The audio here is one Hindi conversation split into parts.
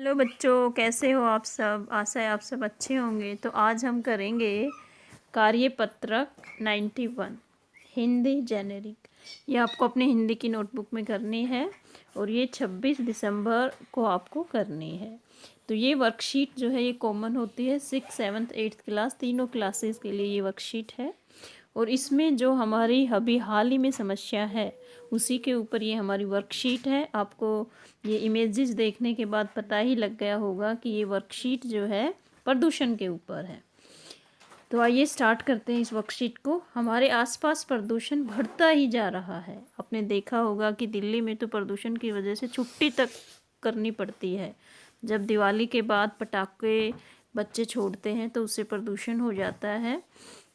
हेलो बच्चों, कैसे हो आप सब। आशा है आप सब अच्छे होंगे। तो आज हम करेंगे कार्यपत्रक 91 हिंदी जेनेरिक। ये आपको अपने हिंदी की नोटबुक में करनी है और ये 26 दिसंबर को आपको करनी है। तो ये वर्कशीट जो है ये कॉमन होती है 6th 7th 8th क्लास तीनों क्लासेस के लिए ये वर्कशीट है। और इसमें जो हमारी अभी हाल ही में समस्या है उसी के ऊपर ये हमारी वर्कशीट है। आपको ये इमेजेस देखने के बाद पता ही लग गया होगा कि ये वर्कशीट जो है प्रदूषण के ऊपर है। तो आइए स्टार्ट करते हैं इस वर्कशीट को। हमारे आसपास प्रदूषण बढ़ता ही जा रहा है। आपने देखा होगा कि दिल्ली में तो प्रदूषण की वजह से छुट्टी तक करनी पड़ती है। जब दिवाली के बाद पटाखे बच्चे छोड़ते हैं तो उससे प्रदूषण हो जाता है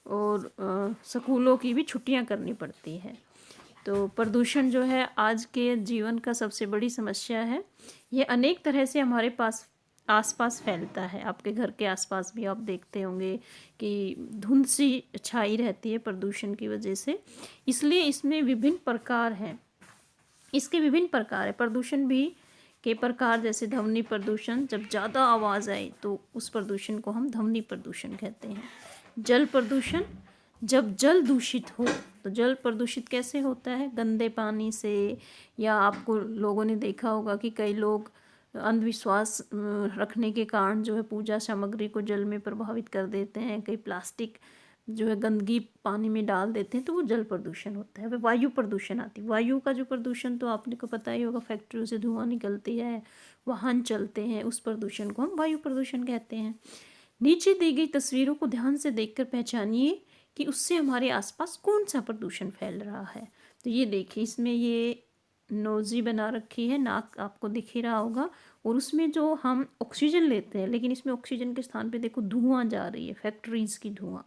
और स्कूलों की भी छुट्टियां करनी पड़ती है। तो प्रदूषण जो है आज के जीवन का सबसे बड़ी समस्या है। ये अनेक तरह से हमारे पास आसपास फैलता है। आपके घर के आसपास भी आप देखते होंगे कि धुंध सी छाई रहती है प्रदूषण की वजह से। इसलिए इसमें विभिन्न प्रकार हैं। इसके विभिन्न प्रकार है प्रदूषण भी के प्रकार, जैसे ध्वनि प्रदूषण। जब ज़्यादा आवाज़ आए तो उस प्रदूषण को हम ध्वनि प्रदूषण कहते हैं। जल प्रदूषण, जब जल दूषित हो। तो जल प्रदूषित कैसे होता है? गंदे पानी से, या आपको लोगों ने देखा होगा कि कई लोग अंधविश्वास रखने के कारण जो है पूजा सामग्री को जल में प्रभावित कर देते हैं। कई प्लास्टिक जो है गंदगी पानी में डाल देते हैं तो वो जल प्रदूषण होता है। वह वायु प्रदूषण आती है। वायु का जो प्रदूषण तो आपने को पता ही होगा, फैक्ट्रियों से धुआं निकलती है, वाहन चलते हैं, उस प्रदूषण को हम वायु प्रदूषण कहते हैं। नीचे दी गई तस्वीरों को ध्यान से देखकर पहचानिए कि उससे हमारे आसपास कौन सा प्रदूषण फैल रहा है। तो ये देखिए, इसमें ये नोजी बना रखी है, नाक आपको दिख ही रहा होगा, और उसमें जो हम ऑक्सीजन लेते हैं, लेकिन इसमें ऑक्सीजन के स्थान पे देखो धुआं जा रही है, फैक्ट्रीज की धुआं।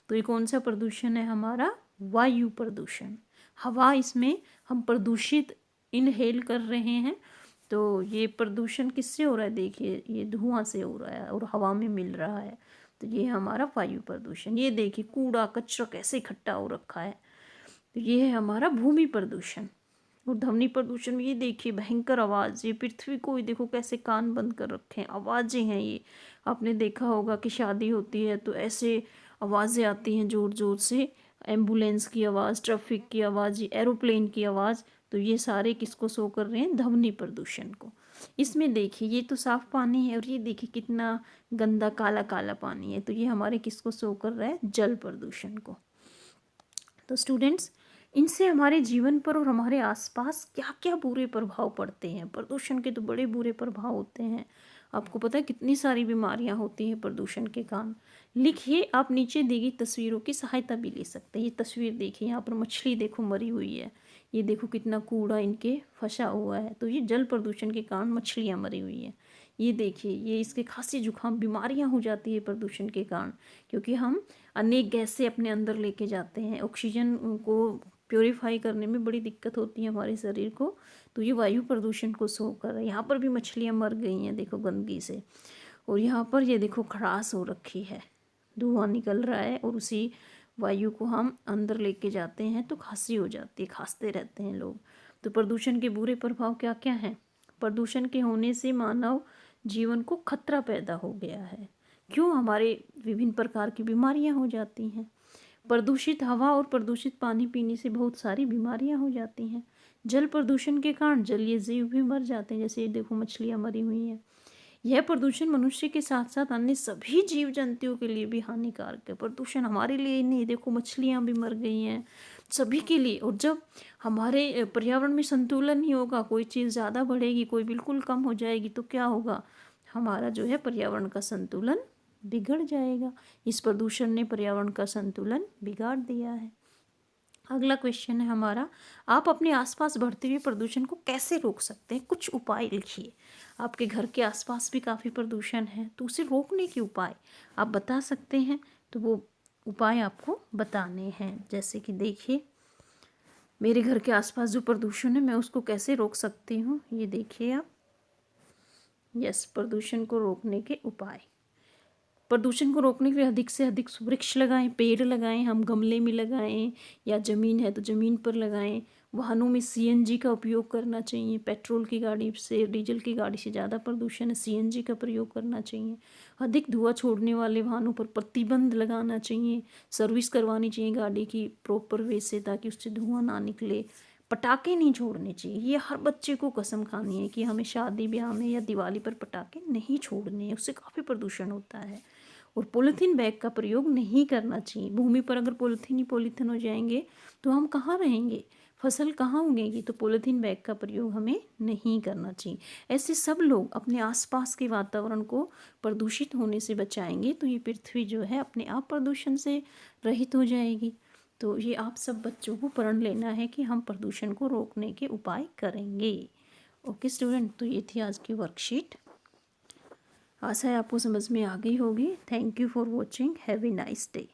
तो ये कौन सा प्रदूषण है? हमारा वायु प्रदूषण। हवा इसमें हम प्रदूषित इनहेल कर रहे हैं। तो ये प्रदूषण किससे हो रहा है? देखिए, ये धुआं से हो रहा है और हवा में मिल रहा है। तो ये हमारा वायु प्रदूषण। ये देखिए कूड़ा कचरा कैसे इकट्ठा हो रखा है। तो ये है हमारा भूमि प्रदूषण। और ध्वनि प्रदूषण में ये देखिए भयंकर आवाज़, ये पृथ्वी को ही देखो कैसे कान बंद कर रखे हैं, आवाज़ें हैं ये। आपने देखा होगा कि शादी होती है तो ऐसे आवाज़ें आती हैं ज़ोर ज़ोर से, एम्बुलेंस की आवाज़, ट्रैफिक की आवाज़, एरोप्लेन की आवाज़। तो ये सारे किसको शो कर रहे हैं? ध्वनि प्रदूषण को। इसमें देखिए ये तो साफ पानी है और ये देखिए कितना गंदा काला काला पानी है। तो ये हमारे किसको शो कर रहा है? जल प्रदूषण को। तो स्टूडेंट्स, इनसे हमारे जीवन पर और हमारे आसपास क्या क्या बुरे प्रभाव पड़ते हैं। प्रदूषण के तो बड़े बुरे प्रभाव होते हैं। आपको पता है कितनी सारी बीमारियां होती हैं प्रदूषण के कारण। लिखिए, आप नीचे दी गई तस्वीरों की सहायता भी ले सकते हैं। ये तस्वीर देखिए, यहाँ पर मछली देखो मरी हुई है। ये देखो कितना कूड़ा इनके फंसा हुआ है। तो ये जल प्रदूषण के कारण मछलियाँ मरी हुई हैं। ये देखिए, ये इसके खांसी जुकाम बीमारियां हो जाती है प्रदूषण के कारण, क्योंकि हम अनेक गैसें अपने अंदर लेके जाते हैं। ऑक्सीजन को प्योरीफाई करने में बड़ी दिक्कत होती है हमारे शरीर को। तो ये वायु प्रदूषण को शो कर रहा है। यहाँ पर भी मछलियाँ मर गई हैं देखो गंदगी से। और यहाँ पर ये देखो खड़ास हो रखी है, धुआं निकल रहा है और उसी वायु को हम अंदर लेके जाते हैं तो खांसी हो जाती है, खांसते रहते हैं लोग। तो प्रदूषण के बुरे प्रभाव क्या क्या हैं? प्रदूषण के होने से मानव जीवन को खतरा पैदा हो गया है। क्यों? हमारे विभिन्न प्रकार की बीमारियां हो जाती हैं। प्रदूषित हवा और प्रदूषित पानी पीने से बहुत सारी बीमारियां हो जाती हैं। जल प्रदूषण के कारण जलीय जीव भी मर जाते हैं, जैसे ये देखो मछलियां मरी हुई हैं। यह प्रदूषण मनुष्य के साथ साथ अन्य सभी जीव जंतुओं के लिए भी हानिकारक है। प्रदूषण हमारे लिए ही नहीं, देखो मछलियां भी मर गई हैं, सभी के लिए। और जब हमारे पर्यावरण में संतुलन नहीं होगा, कोई चीज़ ज़्यादा बढ़ेगी, कोई बिल्कुल कम हो जाएगी, तो क्या होगा? हमारा जो है पर्यावरण का संतुलन बिगड़ जाएगा। इस प्रदूषण ने पर्यावरण का संतुलन बिगाड़ दिया है। अगला क्वेश्चन है हमारा, आप अपने आसपास बढ़ते हुए प्रदूषण को कैसे रोक सकते हैं? कुछ उपाय लिखिए। आपके घर के आसपास भी काफ़ी प्रदूषण है तो उसे रोकने के उपाय आप बता सकते हैं। तो वो उपाय आपको बताने हैं। जैसे कि देखिए, मेरे घर के आसपास जो प्रदूषण है मैं उसको कैसे रोक सकती हूँ, ये देखिए आप। यस, प्रदूषण को रोकने के उपाय। प्रदूषण को रोकने के लिए अधिक से अधिक वृक्ष लगाएं, पेड़ लगाएं, हम गमले में लगाएं या ज़मीन है तो ज़मीन पर लगाएं। वाहनों में सीएनजी का उपयोग करना चाहिए। पेट्रोल की गाड़ी से, डीजल की गाड़ी से ज़्यादा प्रदूषण है, सीएनजी का प्रयोग करना चाहिए। अधिक धुआं छोड़ने वाले वाहनों पर प्रतिबंध लगाना चाहिए। सर्विस करवानी चाहिए गाड़ी की प्रॉपर वे से, ताकि उससे धुआं ना निकले। पटाखे नहीं छोड़ने चाहिए। ये हर बच्चे को कसम खानी है कि हमें शादी ब्याह में या दिवाली पर पटाखे नहीं छोड़ने हैं, उससे काफ़ी प्रदूषण होता है। और पॉलीथीन बैग का प्रयोग नहीं करना चाहिए। भूमि पर अगर पॉलीथीन ही पॉलीथीन हो जाएंगे तो हम कहाँ रहेंगे, फसल कहाँ उगेगी। तो पॉलीथीन बैग का प्रयोग हमें नहीं करना चाहिए। ऐसे सब लोग अपने आसपास के वातावरण को प्रदूषित होने से बचाएंगे तो ये पृथ्वी जो है अपने आप प्रदूषण से रहित हो जाएगी। तो ये आप सब बच्चों को प्रण लेना है कि हम प्रदूषण को रोकने के उपाय करेंगे। ओके स्टूडेंट, तो ये थी आज की वर्कशीट। आशा है आपको समझ में आ गई होगी। Thank you for watching. Have a nice day.